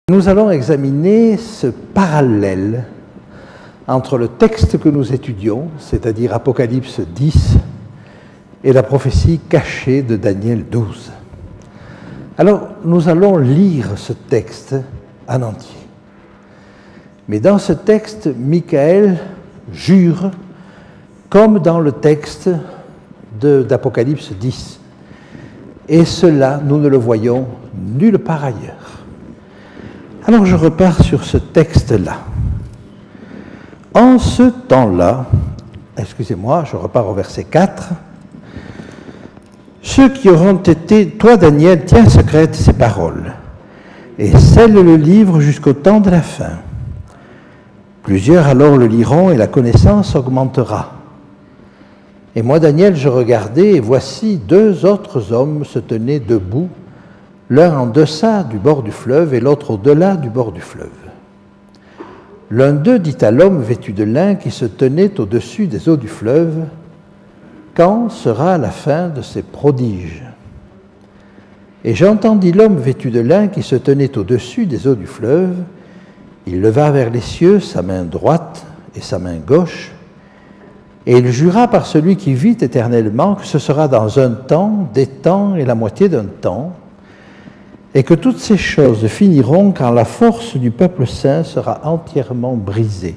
Nous allons examiner ce parallèle entre le texte que nous étudions, c'est-à-dire Apocalypse 10, et la prophétie cachée de Daniel 12. Alors, nous allons lire ce texte en entier. Mais dans ce texte, Michael jure, comme dans le texte d'Apocalypse 10. Et cela, nous ne le voyons nulle part ailleurs. Alors je repars sur ce texte-là. En ce temps-là, excusez-moi, je repars au verset 4. Ceux qui auront été, toi Daniel, tiens secrète ces paroles, et scelle le livre jusqu'au temps de la fin. Plusieurs alors le liront et la connaissance augmentera. Et moi, Daniel, je regardais, et voici 2 autres hommes se tenaient debout, l'un en deçà du bord du fleuve et l'autre au-delà du bord du fleuve. L'un d'eux dit à l'homme vêtu de lin qui se tenait au-dessus des eaux du fleuve, « Quand sera la fin de ces prodiges ?» Et j'entendis l'homme vêtu de lin qui se tenait au-dessus des eaux du fleuve. Il leva vers les cieux sa main droite et sa main gauche, et il jura par celui qui vit éternellement que ce sera dans un temps, des temps et la moitié d'un temps, et que toutes ces choses finiront quand la force du peuple saint sera entièrement brisée.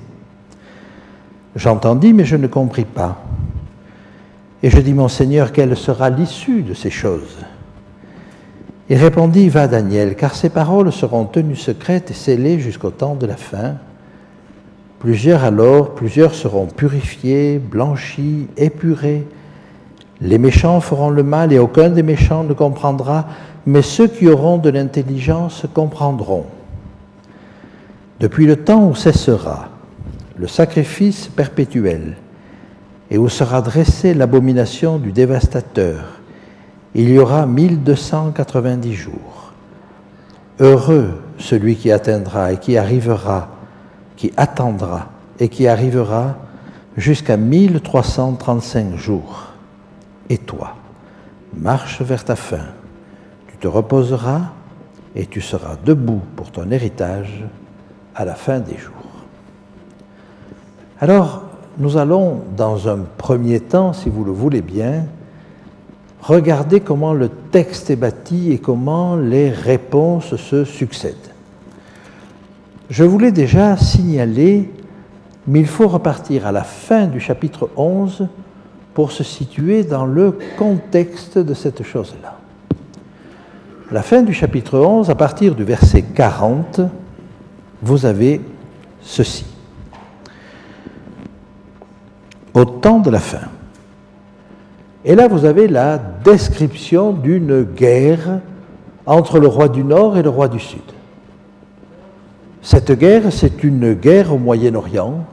J'entendis, mais je ne compris pas. Et je dis, mon Seigneur, quelle sera l'issue de ces choses? Il répondit, va Daniel, car ces paroles seront tenues secrètes et scellées jusqu'au temps de la fin. Plusieurs seront purifiés, blanchis, épurés. Les méchants feront le mal et aucun des méchants ne comprendra, mais ceux qui auront de l'intelligence comprendront. Depuis le temps où cessera le sacrifice perpétuel et où sera dressée l'abomination du dévastateur, il y aura 1290 jours. Heureux celui qui atteindra et qui arrivera, qui attendra et qui arrivera jusqu'à 1335 jours. Et toi, marche vers ta fin. Tu te reposeras et tu seras debout pour ton héritage à la fin des jours. Alors, nous allons, dans un premier temps, si vous le voulez bien, regarder comment le texte est bâti et comment les réponses se succèdent. Je voulais déjà signaler, mais il faut repartir à la fin du chapitre 11 pour se situer dans le contexte de cette chose-là. À la fin du chapitre 11, à partir du verset 40, vous avez ceci. Au temps de la fin. Et là, vous avez la description d'une guerre entre le roi du Nord et le roi du Sud. Cette guerre, c'est une guerre au Moyen-Orient,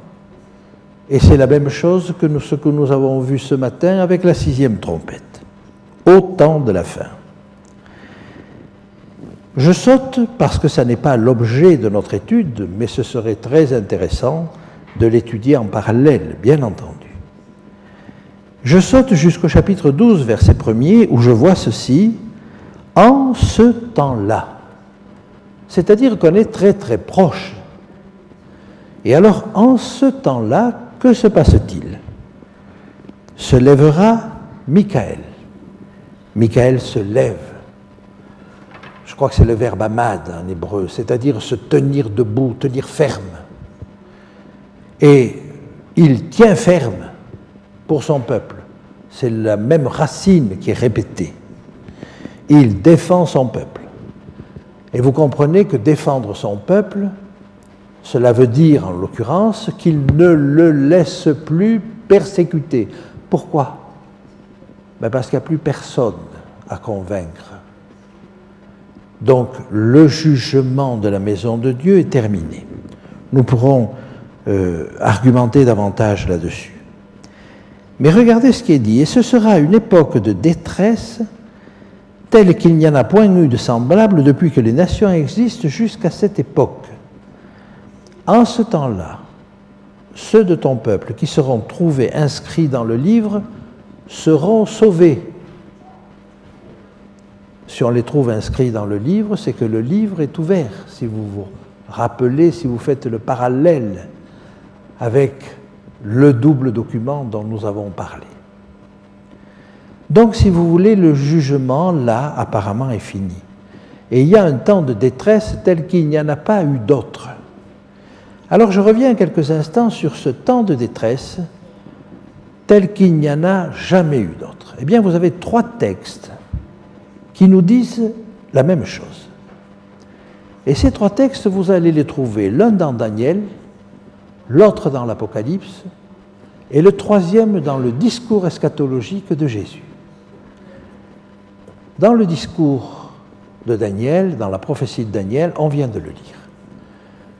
et c'est la même chose que ce que nous avons vu ce matin avec la 6e trompette, au temps de la fin. Je saute parce que ça n'est pas l'objet de notre étude, mais ce serait très intéressant de l'étudier en parallèle, bien entendu. Je saute jusqu'au chapitre 12, verset 1er, où je vois ceci, « En ce temps-là ». C'est-à-dire qu'on est très très proche. Et alors, en ce temps-là, que se passe-t-il? Se lèvera Michael. Michael se lève. Je crois que c'est le verbe amad en hébreu, c'est-à-dire se tenir debout, tenir ferme. Et il tient ferme pour son peuple. C'est la même racine qui est répétée. Il défend son peuple. Et vous comprenez que défendre son peuple, cela veut dire, en l'occurrence, qu'il ne le laisse plus persécuter. Pourquoi? Parce qu'il n'y a plus personne à convaincre. Donc, le jugement de la maison de Dieu est terminé. Nous pourrons argumenter davantage là-dessus. Mais regardez ce qui est dit. Et ce sera une époque de détresse telle qu'il n'y en a point eu de semblable depuis que les nations existent jusqu'à cette époque. En ce temps-là, ceux de ton peuple qui seront trouvés inscrits dans le livre seront sauvés. si on les trouve inscrits dans le livre, c'est que le livre est ouvert. Si vous vous rappelez, si vous faites le parallèle avec le double document dont nous avons parlé. Donc, si vous voulez, le jugement, là, apparemment, est fini. Et il y a un temps de détresse tel qu'il n'y en a pas eu d'autre. Alors, je reviens quelques instants sur ce temps de détresse tel qu'il n'y en a jamais eu d'autre. Eh bien, vous avez 3 textes qui nous disent la même chose. Et ces 3 textes, vous allez les trouver l'un dans Daniel, l'autre dans l'Apocalypse, et le 3e dans le discours eschatologique de Jésus. Dans le discours de Daniel, dans la prophétie de Daniel, on vient de le lire.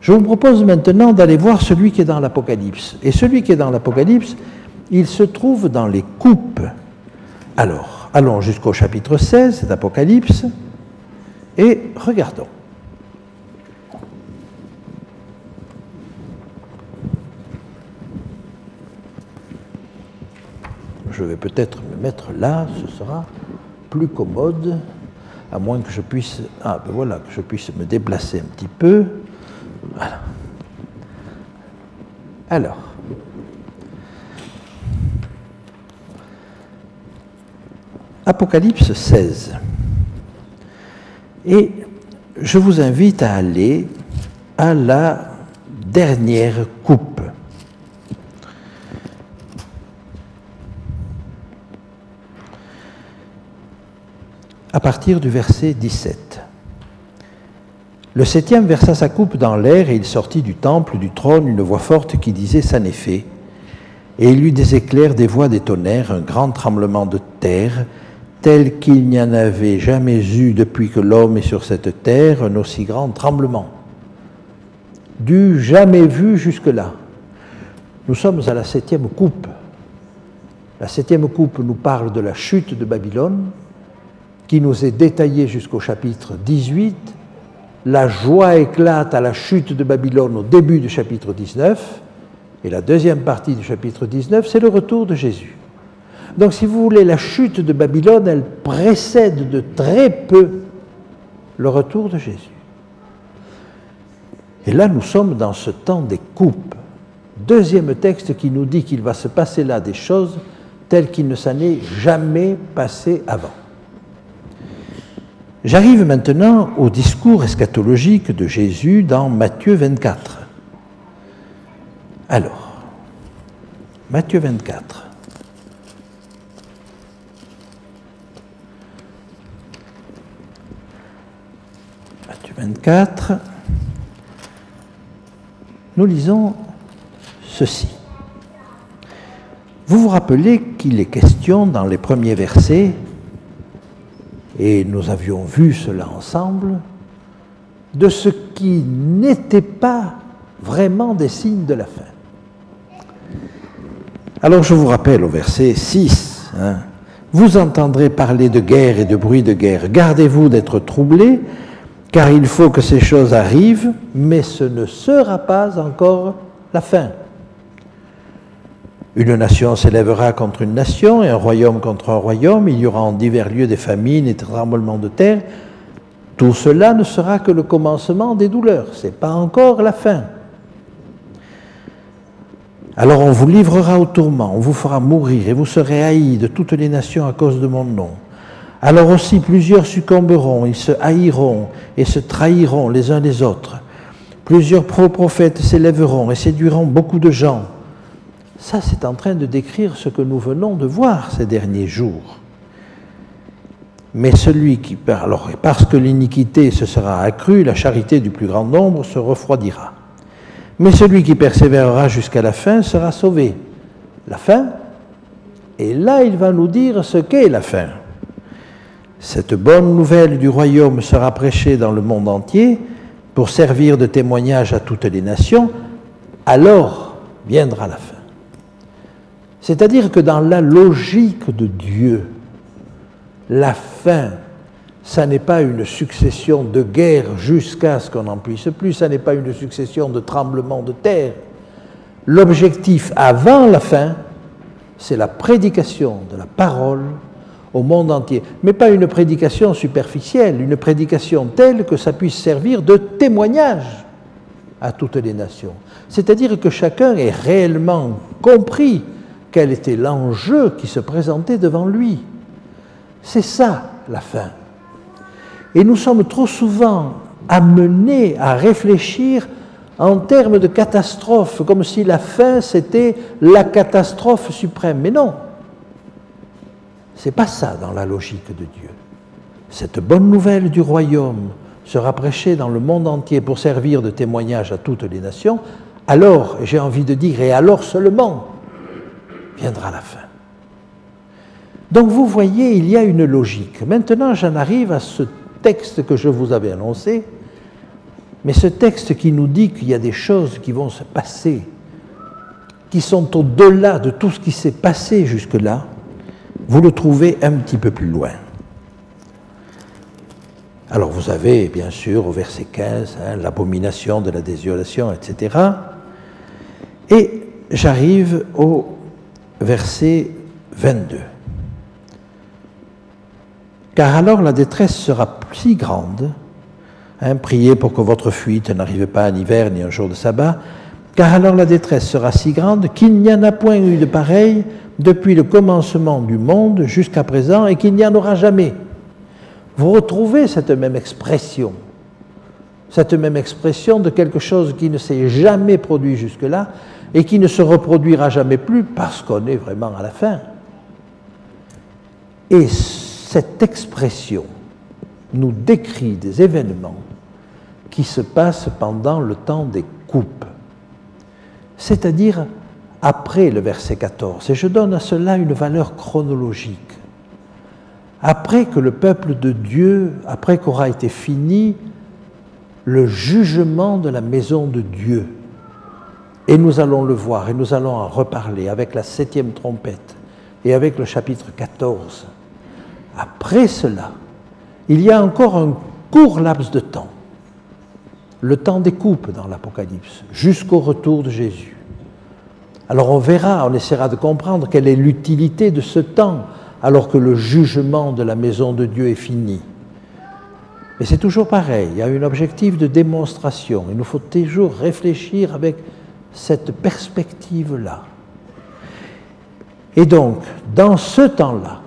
Je vous propose maintenant d'aller voir celui qui est dans l'Apocalypse. Et celui qui est dans l'Apocalypse, il se trouve dans les coupes. Alors, allons jusqu'au chapitre 16 d'Apocalypse et regardons. Je vais peut-être me mettre là, ce sera plus commode, à moins que je puisse, que je puisse me déplacer un petit peu. Voilà. Alors, Apocalypse 16. Et je vous invite à aller à la dernière coupe. À partir du verset 17. Le 7e versa sa coupe dans l'air et il sortit du temple, du trône, une voix forte qui disait « Ça n'est fait ». Et il y eut des éclairs, des voix, des tonnerres, un grand tremblement de terre, tel qu'il n'y en avait jamais eu depuis que l'homme est sur cette terre, un aussi grand tremblement. Du jamais vu jusque-là. Nous sommes à la 7e coupe. La 7e coupe nous parle de la chute de Babylone, qui nous est détaillée jusqu'au chapitre 18. La joie éclate à la chute de Babylone au début du chapitre 19. Et la deuxième partie du chapitre 19, c'est le retour de Jésus. Donc, si vous voulez, la chute de Babylone, elle précède de très peu le retour de Jésus. Et là, nous sommes dans ce temps des coupes. Deuxième texte qui nous dit qu'il va se passer là des choses telles qu'il ne s'en est jamais passé avant. J'arrive maintenant au discours eschatologique de Jésus dans Matthieu 24. Alors, Matthieu 24. Matthieu 24, nous lisons ceci. Vous vous rappelez qu'il est question dans les premiers versets, et nous avions vu cela ensemble, de ce qui n'était pas vraiment des signes de la fin. Alors je vous rappelle au verset 6, vous entendrez parler de guerre et de bruit de guerre. Gardez-vous d'être troublés, car il faut que ces choses arrivent, mais ce ne sera pas encore la fin. Une nation s'élèvera contre une nation et un royaume contre un royaume. Il y aura en divers lieux des famines et des tremblements de terre. Tout cela ne sera que le commencement des douleurs. Ce n'est pas encore la fin. Alors on vous livrera au tourment, on vous fera mourir et vous serez haïs de toutes les nations à cause de mon nom. Alors aussi plusieurs succomberont, ils se haïront et se trahiront les uns les autres. Plusieurs prophètes s'élèveront et séduiront beaucoup de gens. Ça, c'est en train de décrire ce que nous venons de voir ces derniers jours. Mais celui qui... Alors, parce que l'iniquité se sera accrue, la charité du plus grand nombre se refroidira. Mais celui qui persévérera jusqu'à la fin sera sauvé. La fin, et là, il va nous dire ce qu'est la fin. Cette bonne nouvelle du royaume sera prêchée dans le monde entier pour servir de témoignage à toutes les nations, alors viendra la fin. C'est-à-dire que dans la logique de Dieu, la fin, ça n'est pas une succession de guerres jusqu'à ce qu'on n'en puisse plus, ça n'est pas une succession de tremblements de terre. L'objectif avant la fin, c'est la prédication de la parole au monde entier. Mais pas une prédication superficielle, une prédication telle que ça puisse servir de témoignage à toutes les nations. C'est-à-dire que chacun ait réellement compris quel était l'enjeu qui se présentait devant lui. C'est ça, la fin. Et nous sommes trop souvent amenés à réfléchir en termes de catastrophe, comme si la fin, c'était la catastrophe suprême. Mais non, c'est pas ça dans la logique de Dieu. Cette bonne nouvelle du royaume sera prêchée dans le monde entier pour servir de témoignage à toutes les nations. Alors, j'ai envie de dire, et alors seulement, viendra la fin. Donc vous voyez, il y a une logique. Maintenant, j'en arrive à ce texte que je vous avais annoncé, mais ce texte qui nous dit qu'il y a des choses qui vont se passer, qui sont au-delà de tout ce qui s'est passé jusque-là, vous le trouvez un petit peu plus loin. Alors vous avez, bien sûr, au verset 15, l'abomination de la désolation, etc. Et j'arrive au verset 22. Car alors la détresse sera si grande, priez pour que votre fuite n'arrive pas en hiver ni un jour de sabbat, car alors la détresse sera si grande qu'il n'y en a point eu de pareil depuis le commencement du monde jusqu'à présent et qu'il n'y en aura jamais. Vous retrouvez cette même expression de quelque chose qui ne s'est jamais produit jusque-là et qui ne se reproduira jamais plus parce qu'on est vraiment à la fin. Et cette expression nous décrit des événements qui se passent pendant le temps des coupes, c'est-à-dire après le verset 14. Et je donne à cela une valeur chronologique. Après que le peuple de Dieu, après qu'aura été fini le jugement de la maison de Dieu, et nous allons le voir, et nous allons en reparler avec la 7e trompette et avec le chapitre 14. Après cela, il y a encore un court laps de temps, le temps des coupes dans l'Apocalypse, jusqu'au retour de Jésus. Alors on verra, on essaiera de comprendre quelle est l'utilité de ce temps, alors que le jugement de la maison de Dieu est fini. Mais c'est toujours pareil, il y a un objectif de démonstration. Il nous faut toujours réfléchir avec cette perspective-là. Et donc, dans ce temps-là,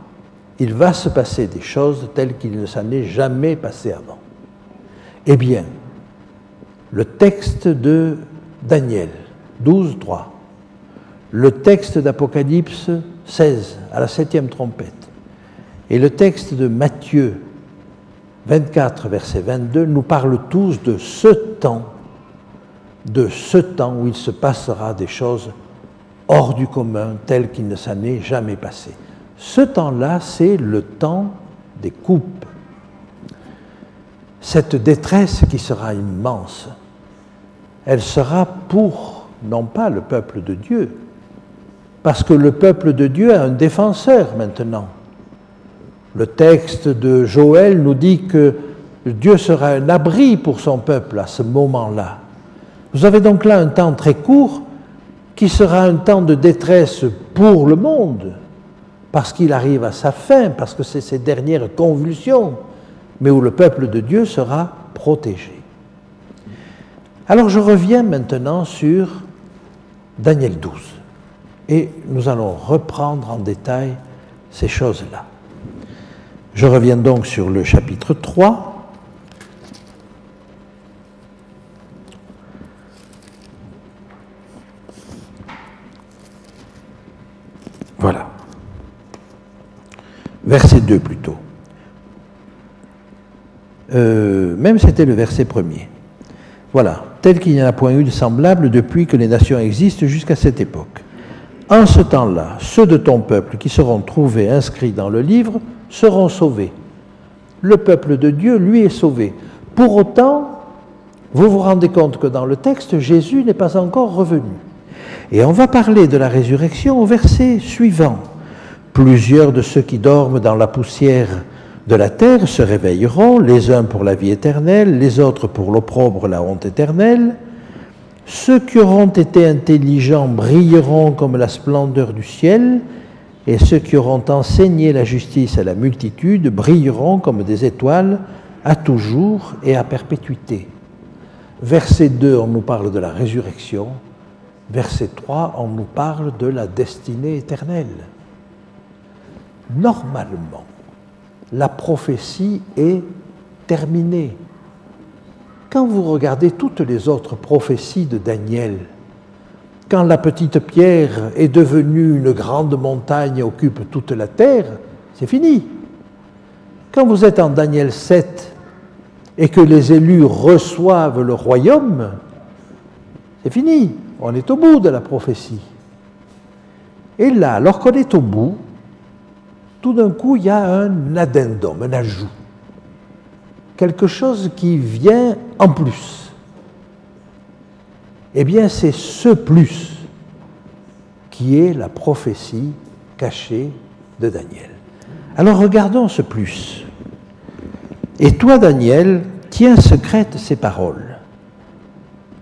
il va se passer des choses telles qu'il ne s'en est jamais passé avant. Eh bien, le texte de Daniel, 12, 3, le texte d'Apocalypse 16, à la 7e trompette, et le texte de Matthieu 24, verset 22, nous parlent tous de ce temps où il se passera des choses hors du commun, telles qu'il ne s'en est jamais passé. Ce temps-là, c'est le temps des coupes. Cette détresse qui sera immense, elle sera pour, non pas le peuple de Dieu, parce que le peuple de Dieu a un défenseur maintenant. Le texte de Joël nous dit que Dieu sera un abri pour son peuple à ce moment-là. Vous avez donc là un temps très court qui sera un temps de détresse pour le monde, parce qu'il arrive à sa fin, parce que c'est ses dernières convulsions, mais où le peuple de Dieu sera protégé. Alors je reviens maintenant sur Daniel 12, et nous allons reprendre en détail ces choses-là. Je reviens donc sur le chapitre 3. Voilà. Verset 2 plutôt. Même c'était le verset 1er. Voilà. Tel qu'il n'y en a point eu de semblable depuis que les nations existent jusqu'à cette époque. En ce temps-là, ceux de ton peuple qui seront trouvés inscrits dans le livre seront sauvés. Le peuple de Dieu, lui, est sauvé. Pour autant, vous vous rendez compte que dans le texte, Jésus n'est pas encore revenu. Et on va parler de la résurrection au verset suivant. Plusieurs de ceux qui dorment dans la poussière de la terre se réveilleront, les uns pour la vie éternelle, les autres pour l'opprobre, la honte éternelle. Ceux qui auront été intelligents brilleront comme la splendeur du ciel, et ceux qui auront enseigné la justice à la multitude brilleront comme des étoiles à toujours et à perpétuité. Verset 2, on nous parle de la résurrection. Verset 3, on nous parle de la destinée éternelle. Normalement, la prophétie est terminée. Quand vous regardez toutes les autres prophéties de Daniel, quand la petite pierre est devenue une grande montagne et occupe toute la terre, c'est fini. Quand vous êtes en Daniel 7 et que les élus reçoivent le royaume, c'est fini. On est au bout de la prophétie. Et là, alors qu'on est au bout, tout d'un coup, il y a un addendum, un ajout. Quelque chose qui vient en plus. Eh bien, c'est ce plus qui est la prophétie cachée de Daniel. Alors, regardons ce plus. Et toi, Daniel, tiens secrète ces paroles.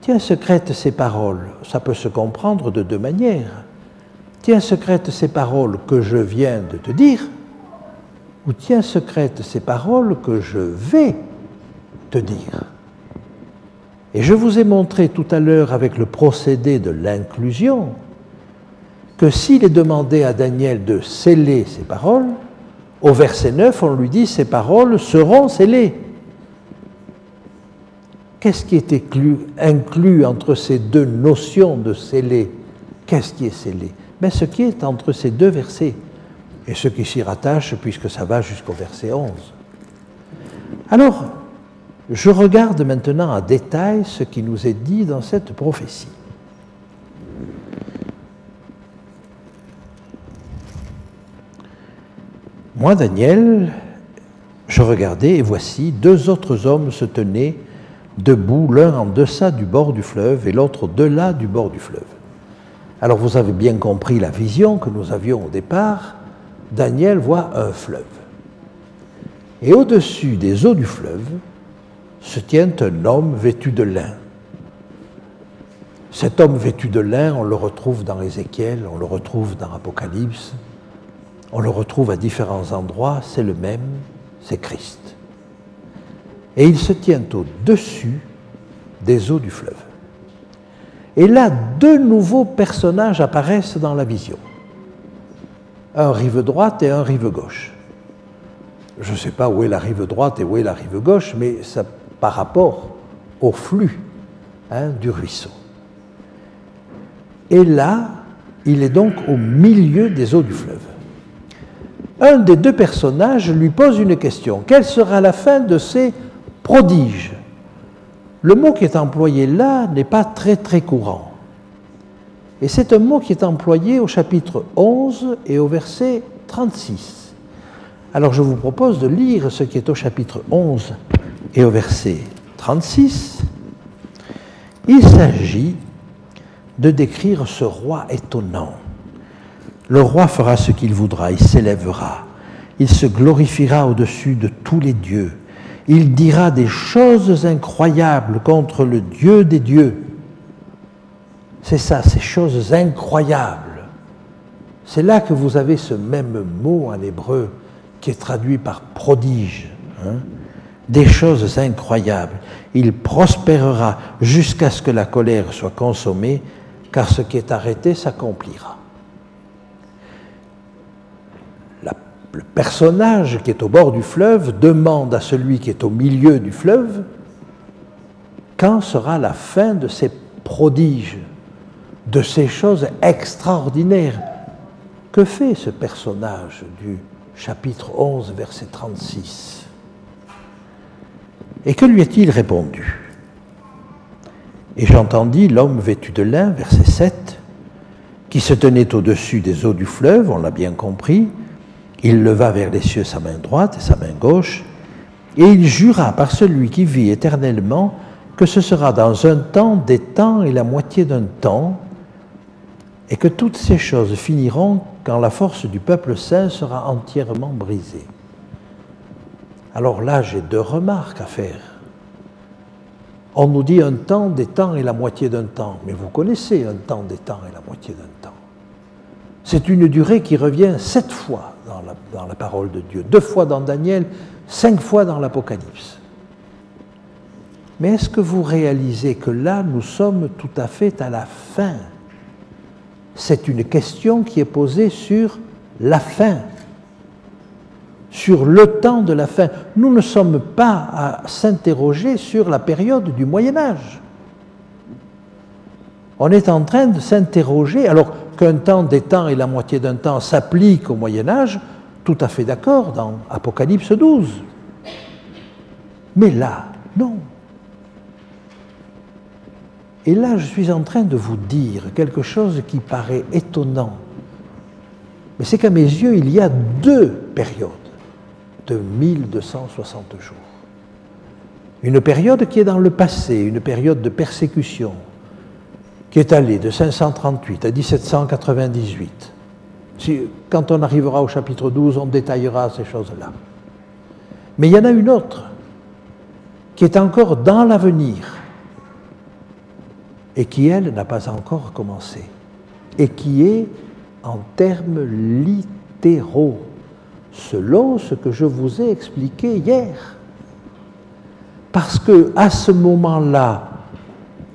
Tiens secrète ces paroles. Ça peut se comprendre de deux manières. Tiens secrète ces paroles que je viens de te dire, ou tiens secrète ces paroles que je vais te dire. Et je vous ai montré tout à l'heure avec le procédé de l'inclusion que s'il est demandé à Daniel de sceller ces paroles, au verset 9, on lui dit « ces paroles seront scellées ». Qu'est-ce qui est inclus entre ces deux notions de sceller? Qu'est-ce qui est scellé? Mais ce qui est entre ces deux versets, et ce qui s'y rattache, puisque ça va jusqu'au verset 11. Alors, je regarde maintenant en détail ce qui nous est dit dans cette prophétie. Moi, Daniel, je regardais, et voici, deux autres hommes se tenaient debout, l'un en deçà du bord du fleuve et l'autre au-delà du bord du fleuve. Alors vous avez bien compris la vision que nous avions au départ. Daniel voit un fleuve. Et au-dessus des eaux du fleuve se tient un homme vêtu de lin. Cet homme vêtu de lin, on le retrouve dans Ézéchiel, on le retrouve dans Apocalypse, on le retrouve à différents endroits, c'est le même, c'est Christ. Et il se tient au-dessus des eaux du fleuve. Et là, deux nouveaux personnages apparaissent dans la vision. Un rive droite et un rive gauche. Je ne sais pas où est la rive droite et où est la rive gauche, mais ça par rapport au flux du ruisseau. Et là, il est donc au milieu des eaux du fleuve. Un des deux personnages lui pose une question. Quelle sera la fin de ces prodiges? Le mot qui est employé là n'est pas très courant. Et c'est un mot qui est employé au chapitre 11 et au verset 36. Alors je vous propose de lire ce qui est au chapitre 11 et au verset 36. Il s'agit de décrire ce roi étonnant. Le roi fera ce qu'il voudra, il s'élèvera, il se glorifiera au-dessus de tous les dieux. Il dira des choses incroyables contre le Dieu des dieux. C'est ça, ces choses incroyables. C'est là que vous avez ce même mot en hébreu qui est traduit par prodige. Des choses incroyables. Il prospérera jusqu'à ce que la colère soit consommée, car ce qui est arrêté s'accomplira. Le personnage qui est au bord du fleuve demande à celui qui est au milieu du fleuve quand sera la fin de ces prodiges, de ces choses extraordinaires. Que fait ce personnage du chapitre 11, verset 36? Et que lui a-t-il répondu? Et j'entendis l'homme vêtu de lin, verset 7, qui se tenait au-dessus des eaux du fleuve, on l'a bien compris. Il leva vers les cieux sa main droite et sa main gauche, et il jura par celui qui vit éternellement que ce sera dans un temps, des temps et la moitié d'un temps, et que toutes ces choses finiront quand la force du peuple saint sera entièrement brisée. Alors là, j'ai deux remarques à faire. On nous dit un temps, des temps et la moitié d'un temps, mais vous connaissez un temps, des temps et la moitié d'un temps. C'est une durée qui revient 7 fois dans la parole de Dieu, 2 fois dans Daniel, 5 fois dans l'Apocalypse. Mais est-ce que vous réalisez que là, nous sommes tout à fait à la fin? C'est une question qui est posée sur la fin, sur le temps de la fin. Nous ne sommes pas à s'interroger sur la période du Moyen-Âge. On est en train de s'interroger, alors qu'un temps des temps et la moitié d'un temps s'applique au Moyen-Âge, tout à fait d'accord dans Apocalypse 12. Mais là, non. Et là, je suis en train de vous dire quelque chose qui paraît étonnant. Mais c'est qu'à mes yeux, il y a 2 périodes de 1260 jours. Une période qui est dans le passé, une période de persécution, qui est allée de 538 à 1798. Quand on arrivera au chapitre 12, on détaillera ces choses-là. Mais il y en a une autre, qui est encore dans l'avenir, et qui, elle, n'a pas encore commencé, et qui est en termes littéraux, selon ce que je vous ai expliqué hier. Parce que à ce moment-là,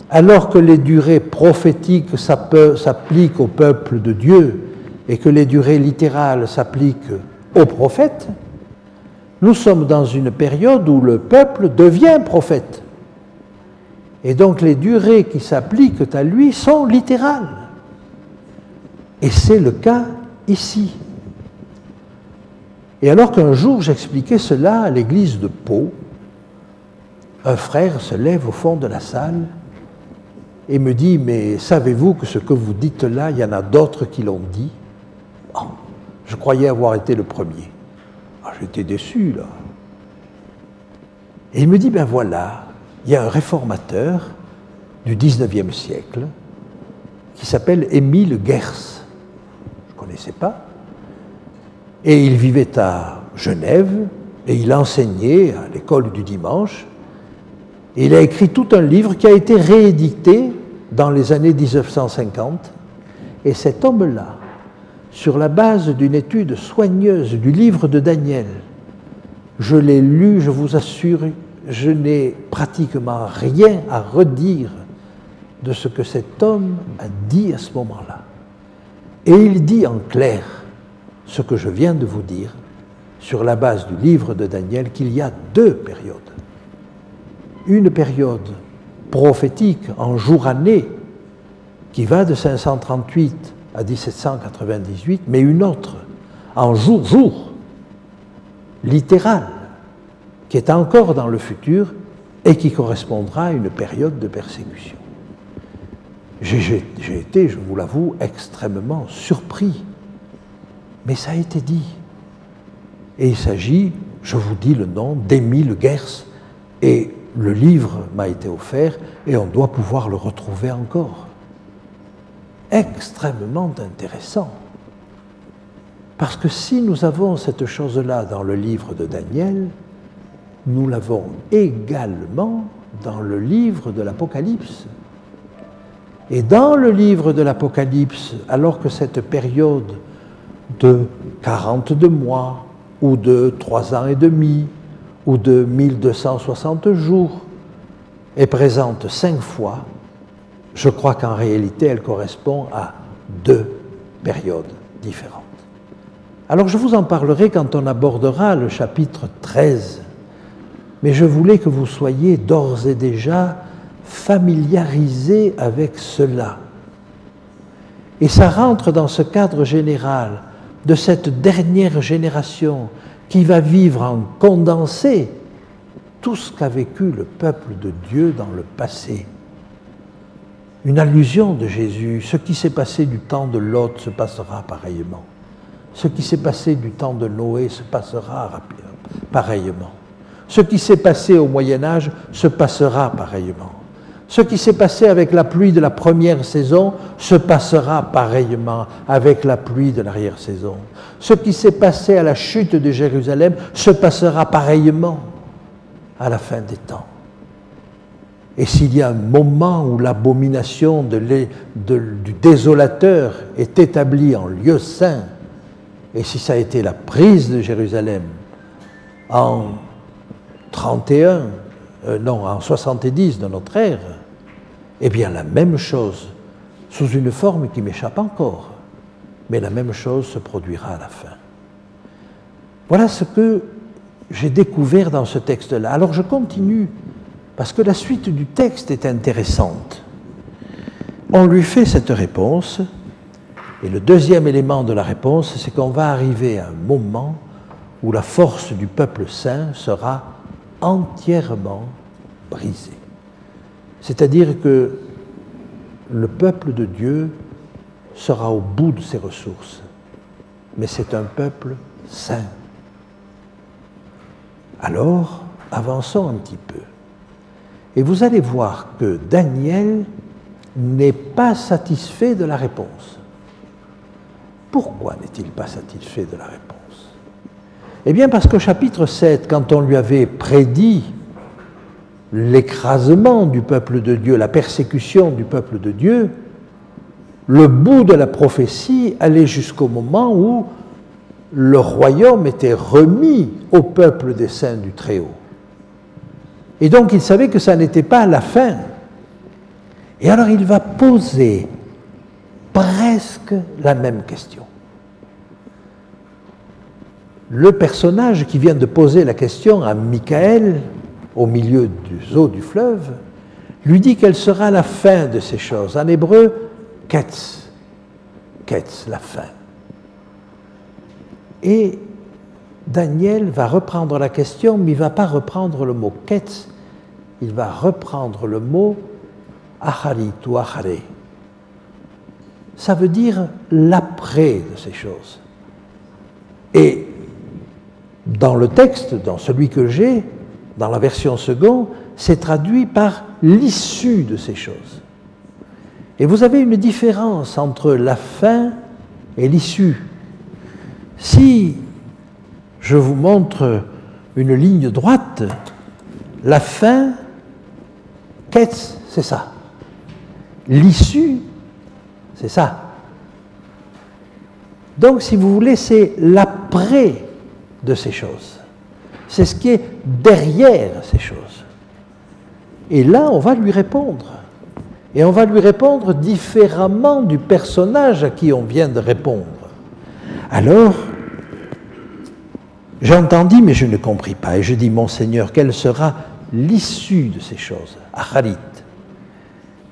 alors que les durées prophétiques s'appliquent au peuple de Dieu et que les durées littérales s'appliquent aux prophètes, nous sommes dans une période où le peuple devient prophète. Et donc les durées qui s'appliquent à lui sont littérales. Et c'est le cas ici. Et alors qu'un jour j'expliquais cela à l'église de Pau, un frère se lève au fond de la salle et me dit « Mais savez-vous que ce que vous dites là, il y en a d'autres qui l'ont dit ?» Oh, je croyais avoir été le premier. Ah, j'étais déçu, là. Et il me dit « Ben voilà, il y a un réformateur du 19e siècle qui s'appelle Émile Gers. Je ne connaissais pas. Et il vivait à Genève et il enseignait à l'école du dimanche. Et il a écrit tout un livre qui a été réédité dans les années 1950. Et cet homme-là, sur la base d'une étude soigneuse du livre de Daniel, je l'ai lu, je vous assure, je n'ai pratiquement rien à redire de ce que cet homme a dit à ce moment-là. Et il dit en clair ce que je viens de vous dire, sur la base du livre de Daniel, qu'il y a 2 périodes. Une période prophétique en jour-année qui va de 538 à 1798, mais une autre en jour-jour, littérale, qui est encore dans le futur et qui correspondra à une période de persécution. J'ai été, je vous l'avoue, extrêmement surpris. Mais ça a été dit. Et il s'agit, je vous dis le nom, d'Émile Gers, et le livre m'a été offert et on doit pouvoir le retrouver encore. Extrêmement intéressant. Parce que si nous avons cette chose-là dans le livre de Daniel, nous l'avons également dans le livre de l'Apocalypse. Et dans le livre de l'Apocalypse, alors que cette période de 42 mois, ou de 3 ans et demi, ou de 1260 jours, est présente 5 fois, je crois qu'en réalité, elle correspond à 2 périodes différentes. Alors je vous en parlerai quand on abordera le chapitre 13, mais je voulais que vous soyez d'ores et déjà familiarisés avec cela. Et ça rentre dans ce cadre général de cette dernière génération qui va vivre en condensé tout ce qu'a vécu le peuple de Dieu dans le passé. Une allusion de Jésus, ce qui s'est passé du temps de Lot se passera pareillement. Ce qui s'est passé du temps de Noé se passera pareillement. Ce qui s'est passé au Moyen-Âge se passera pareillement. Ce qui s'est passé avec la pluie de la première saison se passera pareillement avec la pluie de l'arrière-saison. Ce qui s'est passé à la chute de Jérusalem se passera pareillement à la fin des temps. Et s'il y a un moment où l'abomination du désolateur est établie en lieu saint, et si ça a été la prise de Jérusalem en 70 de notre ère, eh bien la même chose, sous une forme qui m'échappe encore, mais la même chose se produira à la fin. Voilà ce que j'ai découvert dans ce texte-là. Alors je continue, parce que la suite du texte est intéressante. On lui fait cette réponse, et le deuxième élément de la réponse, c'est qu'on va arriver à un moment où la force du peuple saint sera entièrement brisée. C'est-à-dire que le peuple de Dieu sera au bout de ses ressources, mais c'est un peuple saint. Alors, avançons un petit peu. Et vous allez voir que Daniel n'est pas satisfait de la réponse. Pourquoi n'est-il pas satisfait de la réponse? Eh bien parce qu'au chapitre 7, quand on lui avait prédit l'écrasement du peuple de Dieu, la persécution du peuple de Dieu, le bout de la prophétie allait jusqu'au moment où le royaume était remis au peuple des saints du Très-Haut. Et donc il savait que ça n'était pas la fin. Et alors il va poser presque la même question. Le personnage qui vient de poser la question à Michaël, au milieu des eaux du fleuve, lui dit quelle sera la fin de ces choses. En hébreu, ketz, ketz, la fin. Et Daniel va reprendre la question, mais il ne va pas reprendre le mot ketz, il va reprendre le mot acharit ou acharé. Ça veut dire l'après de ces choses. Et dans le texte, dans celui que j'ai, dans la version seconde, c'est traduit par l'issue de ces choses. Et vous avez une différence entre la fin et l'issue. Si je vous montre une ligne droite, la fin, ketz, c'est ça. L'issue, c'est ça. Donc, si vous voulez, c'est l'après de ces choses. C'est ce qui est derrière ces choses. Et là, on va lui répondre. Et on va lui répondre différemment du personnage à qui on vient de répondre. Alors, j'entendis, mais je ne compris pas. Et je dis, mon Seigneur, quelle sera l'issue de ces choses? Acharit.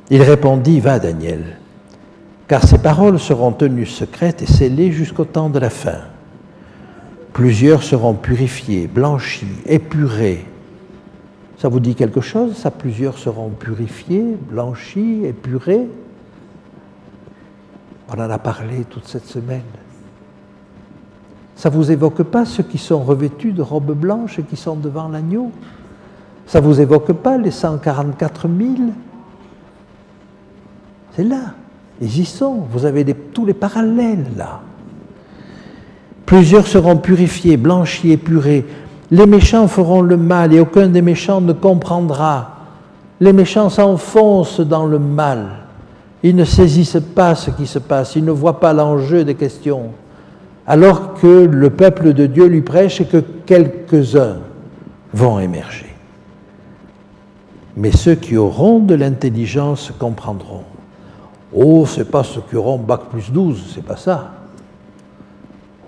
Il répondit, va Daniel, car ces paroles seront tenues secrètes et scellées jusqu'au temps de la fin. Plusieurs seront purifiés, blanchis, épurés. Ça vous dit quelque chose, ça? Plusieurs seront purifiés, blanchis, épurés. On en a parlé toute cette semaine. Ça ne vous évoque pas ceux qui sont revêtus de robes blanches et qui sont devant l'agneau? Ça ne vous évoque pas les 144 000? C'est là, ils y sont. Vous avez tous les parallèles là. Plusieurs seront purifiés, blanchis, épurés. Les méchants feront le mal et aucun des méchants ne comprendra. Les méchants s'enfoncent dans le mal. Ils ne saisissent pas ce qui se passe. Ils ne voient pas l'enjeu des questions. Alors que le peuple de Dieu lui prêche et que quelques-uns vont émerger. Mais ceux qui auront de l'intelligence comprendront. Oh, ce n'est pas ceux qui auront bac plus 12, c'est pas ça.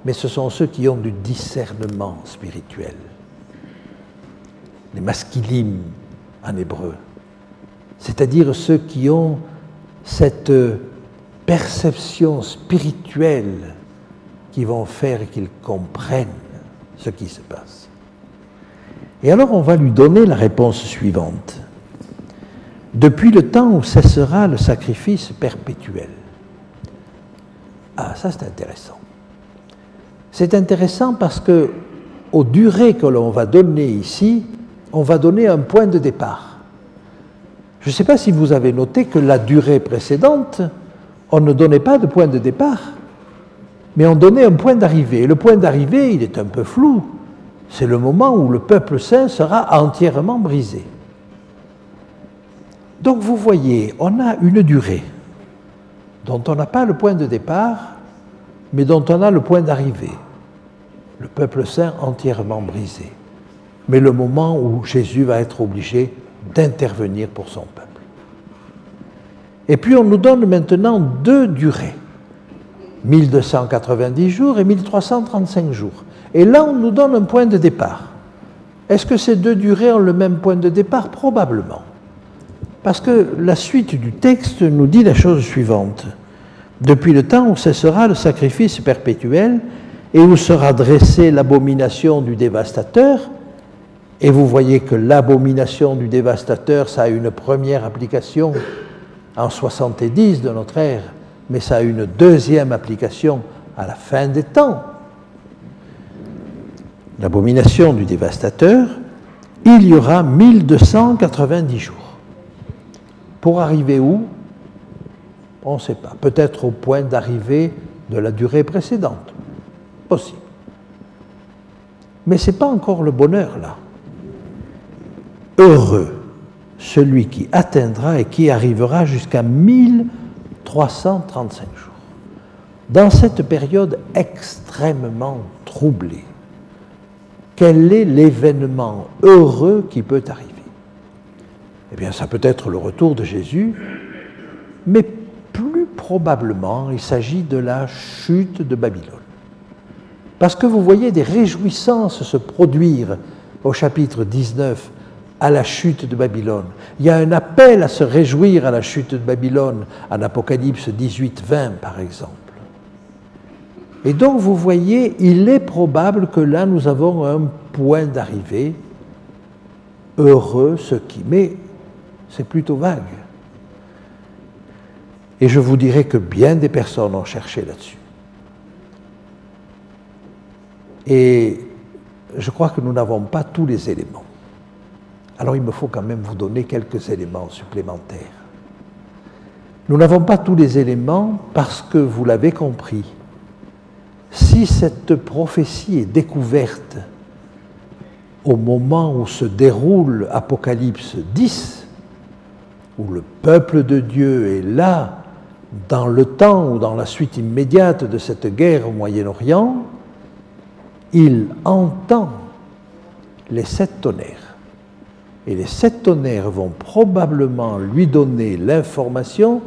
Mais ce sont ceux qui ont du discernement spirituel. Les masculimes en hébreu. C'est-à-dire ceux qui ont cette perception spirituelle qui vont faire qu'ils comprennent ce qui se passe. Et alors on va lui donner la réponse suivante. Depuis le temps où cessera le sacrifice perpétuel. Ah, ça c'est intéressant. C'est intéressant parce que, aux durées que l'on va donner ici, on va donner un point de départ. Je ne sais pas si vous avez noté que la durée précédente, on ne donnait pas de point de départ, mais on donnait un point d'arrivée. Et le point d'arrivée, il est un peu flou. C'est le moment où le peuple saint sera entièrement brisé. Donc vous voyez, on a une durée dont on n'a pas le point de départ, mais dont on a le point d'arrivée. Le peuple saint entièrement brisé. Mais le moment où Jésus va être obligé d'intervenir pour son peuple. Et puis on nous donne maintenant deux durées, 1290 jours et 1335 jours. Et là, on nous donne un point de départ. Est-ce que ces deux durées ont le même point de départ? Probablement. Parce que la suite du texte nous dit la chose suivante. Depuis le temps où cessera le sacrifice perpétuel et où sera dressée l'abomination du dévastateur, et vous voyez que l'abomination du dévastateur, ça a une première application en 70 de notre ère, mais ça a une deuxième application à la fin des temps. L'abomination du dévastateur, il y aura 1290 jours. Pour arriver où? On ne sait pas. Peut-être au point d'arrivée de la durée précédente. Possible. Mais ce n'est pas encore le bonheur, là. Heureux celui qui atteindra et qui arrivera jusqu'à 1335 jours. Dans cette période extrêmement troublée, quel est l'événement heureux qui peut arriver? Eh bien, ça peut être le retour de Jésus, mais plus probablement, il s'agit de la chute de Babylone. Parce que vous voyez des réjouissances se produire au chapitre 19 à la chute de Babylone. Il y a un appel à se réjouir à la chute de Babylone, en Apocalypse 18-20 par exemple. Et donc vous voyez, il est probable que là nous avons un point d'arrivée, heureux ce qui... Mais c'est plutôt vague. Et je vous dirais que bien des personnes ont cherché là-dessus. Et je crois que nous n'avons pas tous les éléments. Alors il me faut quand même vous donner quelques éléments supplémentaires. Nous n'avons pas tous les éléments parce que, vous l'avez compris, si cette prophétie est découverte au moment où se déroule Apocalypse 10, où le peuple de Dieu est là, dans le temps ou dans la suite immédiate de cette guerre au Moyen-Orient, il entend les 7 tonnerres. Et les 7 tonnerres vont probablement lui donner l'information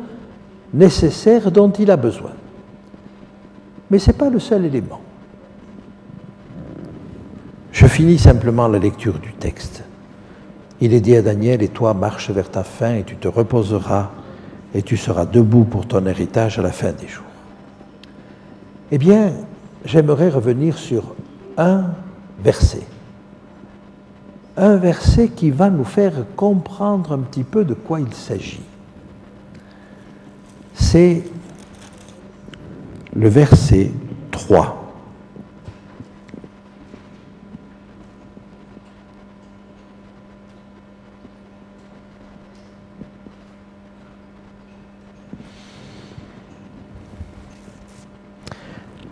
nécessaire dont il a besoin. Mais ce n'est pas le seul élément. Je finis simplement la lecture du texte. Il est dit à Daniel, et toi marche vers ta fin et tu te reposeras et tu seras debout pour ton héritage à la fin des jours. Eh bien, j'aimerais revenir sur un verset. Un verset qui va nous faire comprendre un petit peu de quoi il s'agit. C'est le verset 3.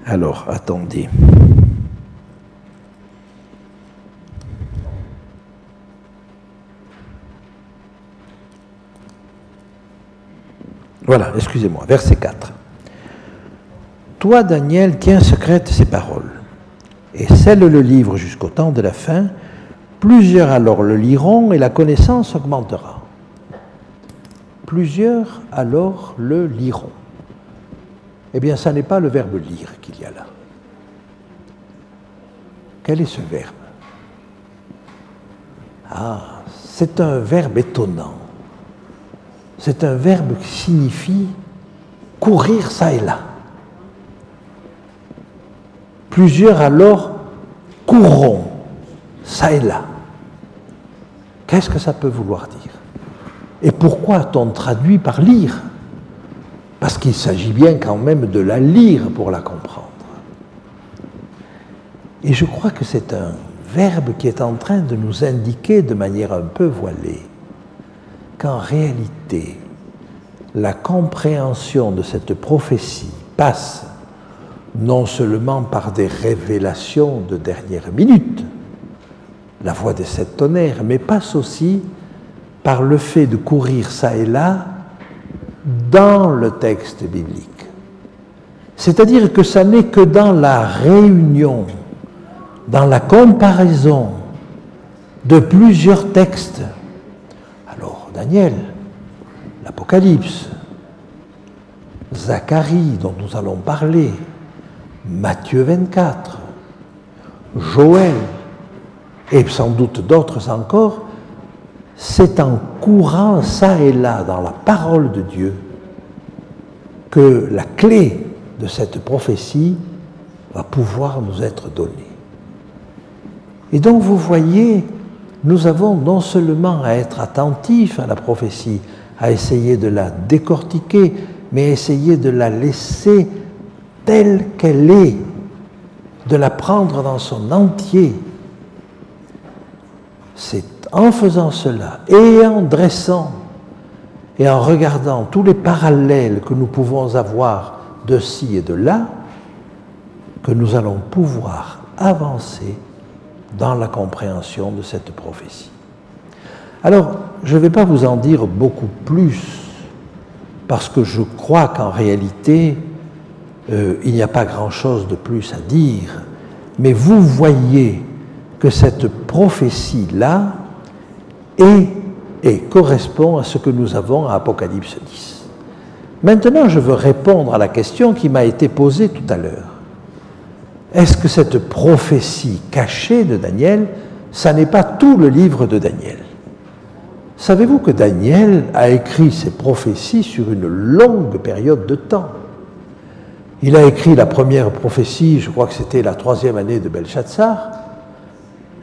Alors, attendez. Voilà, excusez-moi, verset 4. Toi, Daniel, tiens secrètes ces paroles, et scelle le livre jusqu'au temps de la fin. Plusieurs alors le liront, et la connaissance augmentera. Plusieurs alors le liront. Eh bien, ça n'est pas le verbe lire qu'il y a là. Quel est ce verbe? Ah, c'est un verbe étonnant. C'est un verbe qui signifie courir ça et là. Plusieurs alors courront ça et là. Qu'est-ce que ça peut vouloir dire? Et pourquoi a-t-on traduit par lire? Parce qu'il s'agit bien quand même de la lire pour la comprendre. Et je crois que c'est un verbe qui est en train de nous indiquer de manière un peu voilée qu'en réalité, la compréhension de cette prophétie passe non seulement par des révélations de dernière minute, la voix des 7 tonnerres, mais passe aussi par le fait de courir ça et là dans le texte biblique. C'est-à-dire que ça n'est que dans la réunion, dans la comparaison de plusieurs textes. Alors, Daniel, l'Apocalypse, Zacharie, dont nous allons parler, Matthieu 24, Joël, et sans doute d'autres encore, c'est en courant ça et là dans la parole de Dieu que la clé de cette prophétie va pouvoir nous être donnée. Et donc vous voyez, nous avons non seulement à être attentifs à la prophétie, à essayer de la décortiquer, mais essayer de la laisser telle qu'elle est, de la prendre dans son entier. C'est en faisant cela et en dressant et en regardant tous les parallèles que nous pouvons avoir de ci et de là que nous allons pouvoir avancer dans la compréhension de cette prophétie. Alors, je ne vais pas vous en dire beaucoup plus, parce que je crois qu'en réalité, il n'y a pas grand-chose de plus à dire, mais vous voyez que cette prophétie-là est et correspond à ce que nous avons à Apocalypse 10. Maintenant, je veux répondre à la question qui m'a été posée tout à l'heure. Est-ce que cette prophétie cachée de Daniel, ça n'est pas tout le livre de Daniel? Savez-vous que Daniel a écrit ses prophéties sur une longue période de temps? Il a écrit la première prophétie, je crois que c'était la 3e année de Belshazzar.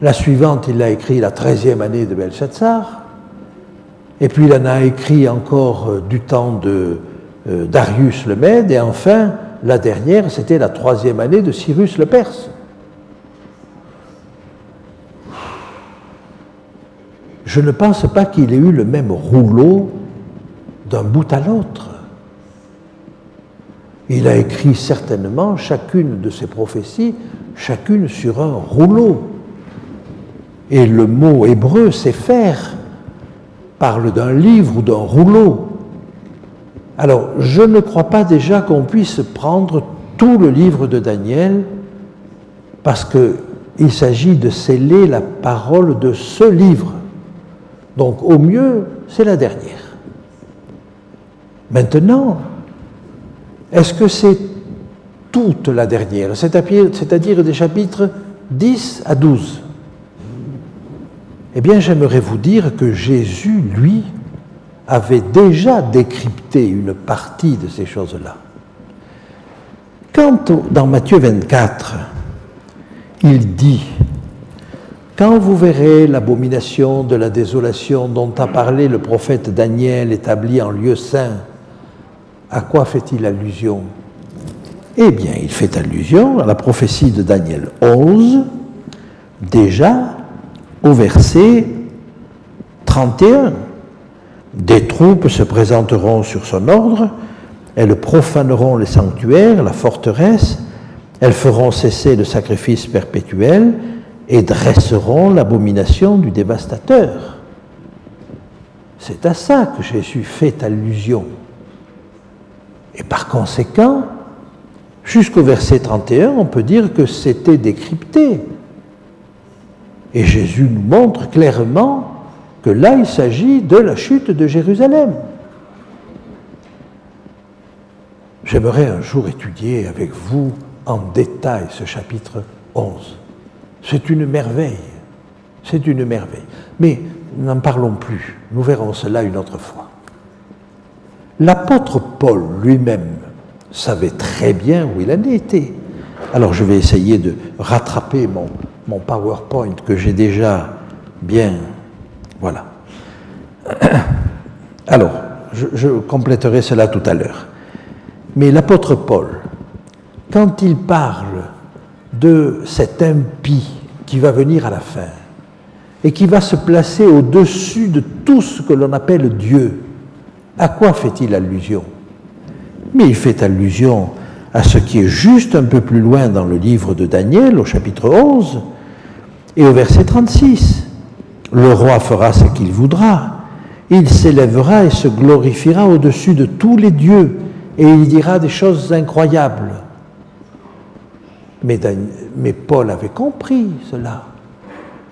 La suivante, il a écrit la 13e année de Belshazzar. Et puis il en a écrit encore du temps de Darius le Mède. Et enfin, la dernière, c'était la 3e année de Cyrus le Perse. Je ne pense pas qu'il ait eu le même rouleau d'un bout à l'autre. Il a écrit certainement chacune de ses prophéties, chacune sur un rouleau. Et le mot hébreu, séfer, parle d'un livre ou d'un rouleau. Alors, je ne crois pas déjà qu'on puisse prendre tout le livre de Daniel, parce qu'il s'agit de sceller la parole de ce livre. Donc, au mieux, c'est la dernière. Maintenant, est-ce que c'est toute la dernière, c'est-à-dire des chapitres 10 à 12 ? Eh bien, j'aimerais vous dire que Jésus, lui, avait déjà décrypté une partie de ces choses-là. Quand, dans Matthieu 24, il dit « Quand vous verrez l'abomination de la désolation dont a parlé le prophète Daniel établi en lieu saint, à quoi fait-il allusion ?» Eh bien, il fait allusion à la prophétie de Daniel 11, déjà au verset 31. Des troupes se présenteront sur son ordre, elles profaneront les sanctuaires, la forteresse, elles feront cesser le sacrifice perpétuel et dresseront l'abomination du dévastateur. C'est à ça que Jésus fait allusion. Et par conséquent, jusqu'au verset 31, on peut dire que c'était décrypté. Et Jésus nous montre clairement que là, il s'agit de la chute de Jérusalem. J'aimerais un jour étudier avec vous en détail ce chapitre 11. C'est une merveille. C'est une merveille. Mais n'en parlons plus. Nous verrons cela une autre fois. L'apôtre Paul lui-même savait très bien où il en était. Alors je vais essayer de rattraper mon PowerPoint que j'ai déjà bien... Voilà. Alors, je compléterai cela tout à l'heure. Mais l'apôtre Paul, quand il parle de cet impie qui va venir à la fin et qui va se placer au-dessus de tout ce que l'on appelle Dieu, à quoi fait-il allusion? Mais il fait allusion à ce qui est juste un peu plus loin dans le livre de Daniel, au chapitre 11, et au verset 36. Le roi fera ce qu'il voudra, Il s'élèvera et se glorifiera au-dessus de tous les dieux, et il dira des choses incroyables. Mais Paul avait compris cela.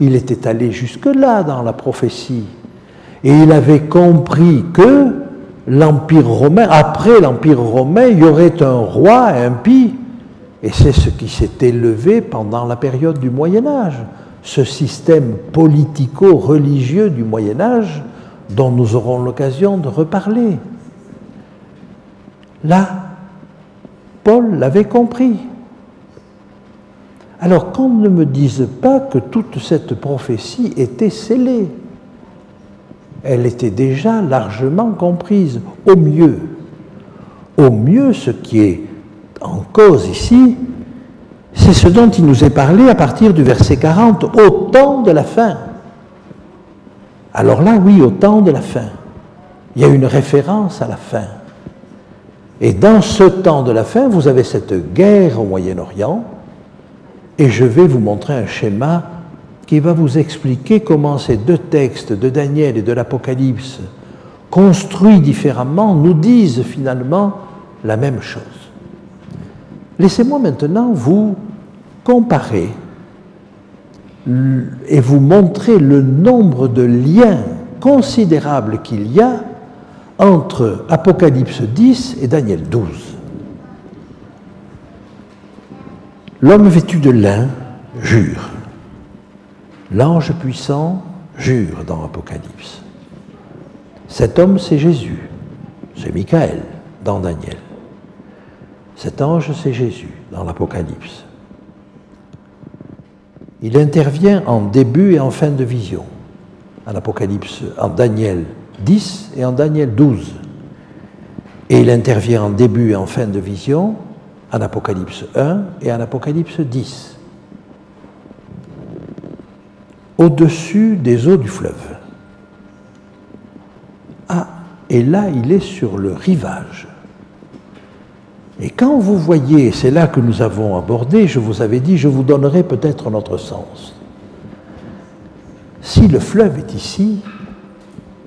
Il était allé jusque-là dans la prophétie. Et il avait compris que l'Empire romain, après l'Empire romain, il y aurait un roi impie. Et c'est ce qui s'est élevé pendant la période du Moyen-Âge. Ce système politico-religieux du Moyen-Âge dont nous aurons l'occasion de reparler. Là, Paul l'avait compris. Alors qu'on ne me dise pas que toute cette prophétie était scellée. Elle était déjà largement comprise, au mieux. Au mieux, ce qui est en cause ici, c'est ce dont il nous est parlé à partir du verset 40, au temps de la fin. Alors là, oui, au temps de la fin. Il y a une référence à la fin. Et dans ce temps de la fin, vous avez cette guerre au Moyen-Orient, et je vais vous montrer un schéma qui va vous expliquer comment ces deux textes de Daniel et de l'Apocalypse, construits différemment, nous disent finalement la même chose. Laissez-moi maintenant vous comparer et vous montrer le nombre de liens considérables qu'il y a entre Apocalypse 10 et Daniel 12. L'homme vêtu de lin jure. L'ange puissant jure dans Apocalypse. Cet homme, c'est Jésus. C'est Michaël dans Daniel. Cet ange, c'est Jésus dans l'Apocalypse. Il intervient en début et en fin de vision, en Apocalypse, en Daniel 10 et en Daniel 12. Et il intervient en début et en fin de vision, en Apocalypse 1 et en Apocalypse 10. Au-dessus des eaux du fleuve. Ah, et là, il est sur le rivage. Et quand vous voyez, c'est là que nous avons abordé, je vous avais dit, je vous donnerai peut-être un autre sens. Si le fleuve est ici,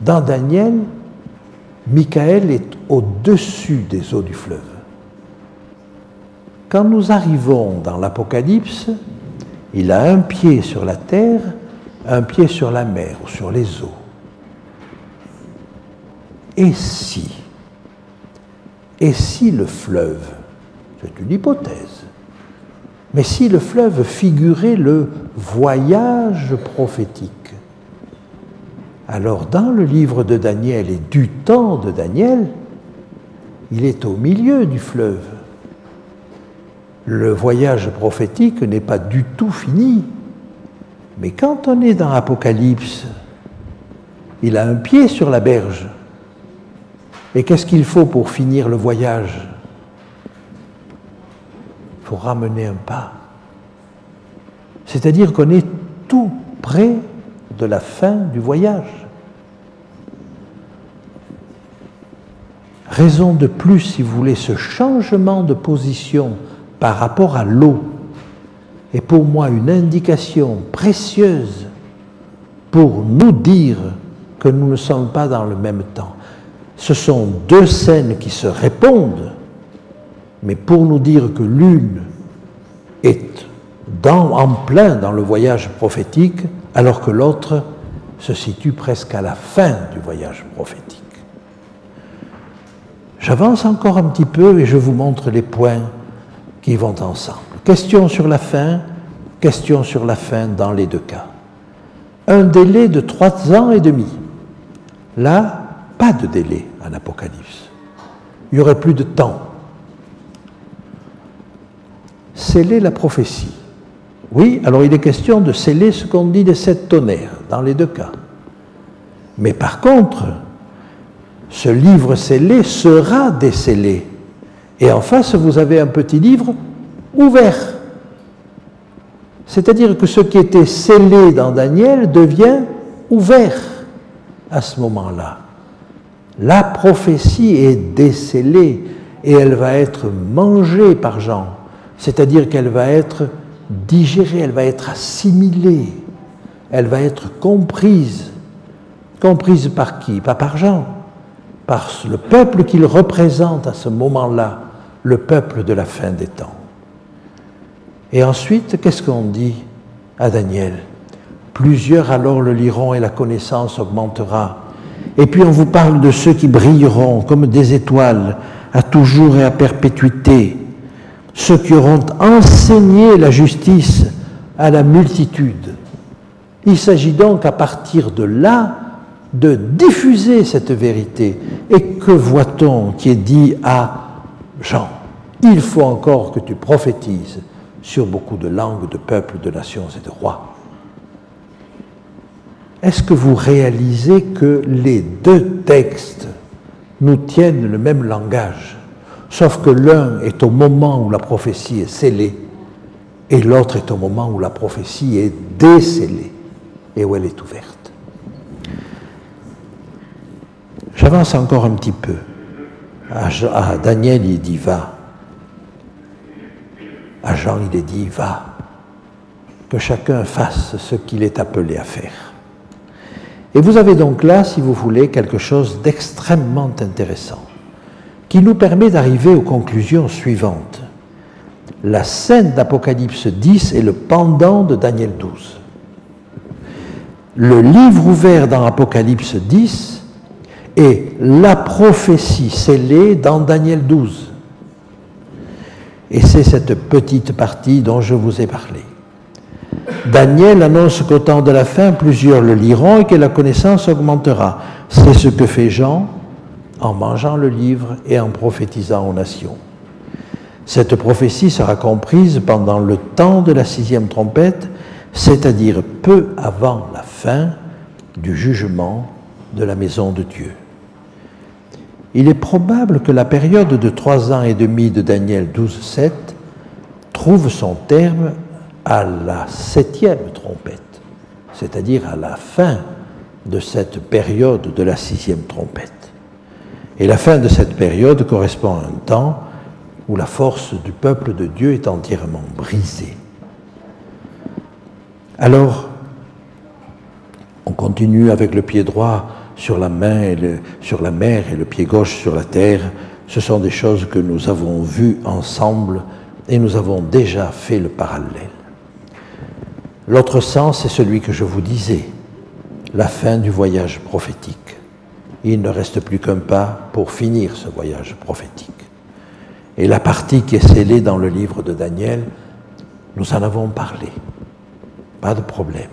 dans Daniel, Michaël est au-dessus des eaux du fleuve. Quand nous arrivons dans l'Apocalypse, il a un pied sur la terre, un pied sur la mer ou sur les eaux. Et si le fleuve, c'est une hypothèse, mais si le fleuve figurait le voyage prophétique, alors dans le livre de Daniel et du temps de Daniel, il est au milieu du fleuve. Le voyage prophétique n'est pas du tout fini, mais quand on est dans l'Apocalypse, il a un pied sur la berge. Et qu'est-ce qu'il faut pour finir le voyage? Il faut ramener un pas. C'est-à-dire qu'on est tout près de la fin du voyage. Raison de plus, si vous voulez, ce changement de position par rapport à l'eau est pour moi une indication précieuse pour nous dire que nous ne sommes pas dans le même temps. Ce sont deux scènes qui se répondent, mais pour nous dire que l'une est en plein dans le voyage prophétique, alors que l'autre se situe presque à la fin du voyage prophétique. J'avance encore un petit peu et je vous montre les points qui vont ensemble. Question sur la fin dans les deux cas. Un délai de 3 ans et demi. Là, pas de délai en Apocalypse. Il n'y aurait plus de temps. Sceller la prophétie. Oui, alors il est question de sceller ce qu'on dit des 7 tonnerres, dans les deux cas. Mais par contre, ce livre scellé sera décellé. Et en face, vous avez un petit livre ouvert. C'est-à-dire que ce qui était scellé dans Daniel devient ouvert à ce moment-là. La prophétie est décellée et elle va être mangée par Jean. C'est-à-dire qu'elle va être digérée, elle va être assimilée, elle va être comprise comprise par qui? Pas par Jean, par le peuple qu'il représente à ce moment-là, le peuple de la fin des temps. Et ensuite, qu'est-ce qu'on dit à Daniel? Plusieurs alors le liront et la connaissance augmentera. Et puis on vous parle de ceux qui brilleront comme des étoiles à toujours et à perpétuité, ceux qui auront enseigné la justice à la multitude. Il s'agit donc à partir de là de diffuser cette vérité. Et que voit-on qui est dit à Jean? Il faut encore que tu prophétises sur beaucoup de langues, de peuples, de nations et de rois. Est-ce que vous réalisez que les deux textes nous tiennent le même langage, sauf que l'un est au moment où la prophétie est scellée et l'autre est au moment où la prophétie est décellée et où elle est ouverte? J'avance encore un petit peu. À Daniel, il dit « va ». À Jean, il est dit « va ». Que chacun fasse ce qu'il est appelé à faire. Et vous avez donc là, si vous voulez, quelque chose d'extrêmement intéressant, qui nous permet d'arriver aux conclusions suivantes. La scène d'Apocalypse 10 est le pendant de Daniel 12. Le livre ouvert dans Apocalypse 10 est la prophétie scellée dans Daniel 12. Et c'est cette petite partie dont je vous ai parlé. Daniel annonce qu'au temps de la fin, plusieurs le liront et que la connaissance augmentera. C'est ce que fait Jean en mangeant le livre et en prophétisant aux nations. Cette prophétie sera comprise pendant le temps de la 6e trompette, c'est-à-dire peu avant la fin du jugement de la maison de Dieu. Il est probable que la période de 3 ans et demi de Daniel 12-7 trouve son terme à la 7e trompette, c'est-à-dire à la fin de cette période de la 6e trompette. Et la fin de cette période correspond à un temps où la force du peuple de Dieu est entièrement brisée. Alors, on continue avec le pied droit sur la main sur la mer et le pied gauche sur la terre. Ce sont des choses que nous avons vues ensemble et nous avons déjà fait le parallèle. L'autre sens est celui que je vous disais, la fin du voyage prophétique. Il ne reste plus qu'un pas pour finir ce voyage prophétique. Et la partie qui est scellée dans le livre de Daniel, nous en avons parlé. Pas de problème.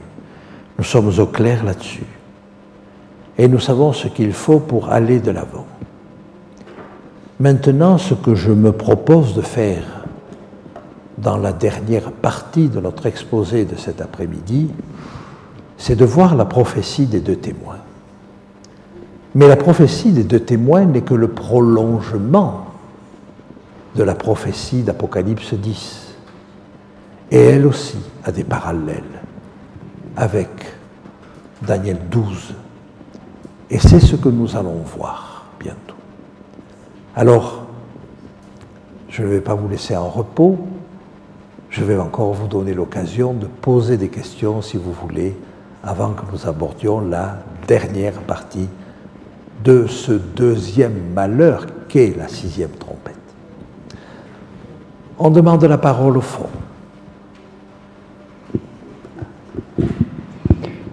Nous sommes au clair là-dessus. Et nous savons ce qu'il faut pour aller de l'avant. Maintenant, ce que je me propose de faire dans la dernière partie de notre exposé de cet après-midi, c'est de voir la prophétie des deux témoins. Mais la prophétie des deux témoins n'est que le prolongement de la prophétie d'Apocalypse 10. Et elle aussi a des parallèles avec Daniel 12. Et c'est ce que nous allons voir bientôt. Alors, je ne vais pas vous laisser en repos. Je vais encore vous donner l'occasion de poser des questions, si vous voulez, avant que nous abordions la dernière partie de ce deuxième malheur qu'est la 6e trompette. On demande la parole au fond.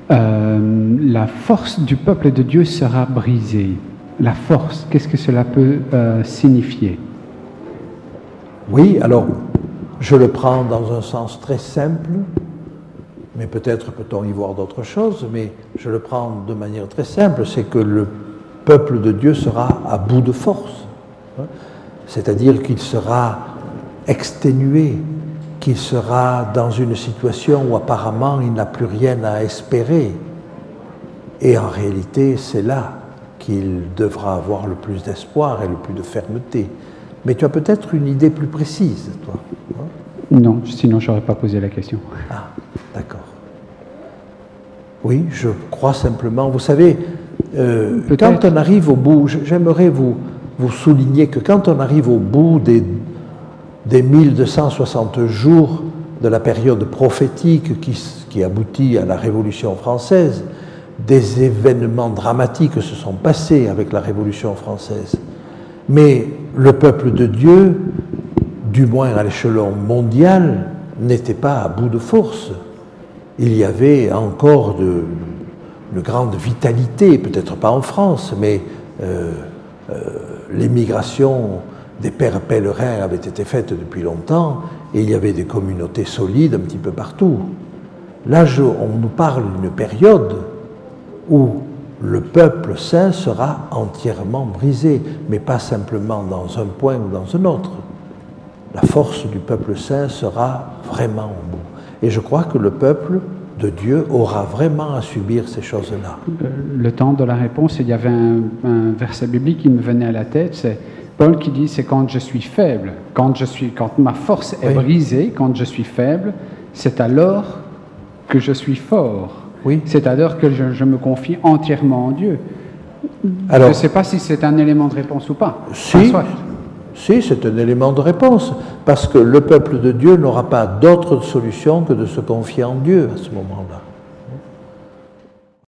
La force du peuple de Dieu sera brisée. La force, qu'est-ce que cela peut signifier? Oui, alors, je le prends dans un sens très simple, mais peut-être peut-on y voir d'autres choses, mais je le prends de manière très simple, c'est que le peuple de Dieu sera à bout de force, c'est-à-dire qu'il sera exténué, qu'il sera dans une situation où apparemment il n'a plus rien à espérer. Et en réalité, c'est là qu'il devra avoir le plus d'espoir et le plus de fermeté. Mais tu as peut-être une idée plus précise, toi? Non, sinon je n'aurais pas posé la question. Ah, d'accord. Oui, je crois simplement. Vous savez, quand on arrive au bout, j'aimerais vous souligner que quand on arrive au bout des 1260 jours de la période prophétique qui aboutit à la Révolution française, des événements dramatiques se sont passés avec la Révolution française. Mais le peuple de Dieu, du moins à l'échelon mondial, n'était pas à bout de force. Il y avait encore de grande vitalité, peut-être pas en France, mais l'émigration des pères pèlerins avait été faite depuis longtemps et il y avait des communautés solides un petit peu partout. Là, on nous parle d'une période où le peuple saint sera entièrement brisé, mais pas simplement dans un point ou dans un autre. La force du peuple saint sera vraiment au bout. Et je crois que le peuple de Dieu aura vraiment à subir ces choses-là. Le temps de la réponse, il y avait un verset biblique qui me venait à la tête, c'est Paul qui dit, c'est quand je suis faible, quand ma force est brisée, quand je suis faible, c'est alors que je suis fort. Oui. C'est alors que je me confie entièrement en Dieu. Alors, je ne sais pas si c'est un élément de réponse ou pas. Si, c'est un élément de réponse, parce que le peuple de Dieu n'aura pas d'autre solution que de se confier en Dieu à ce moment-là.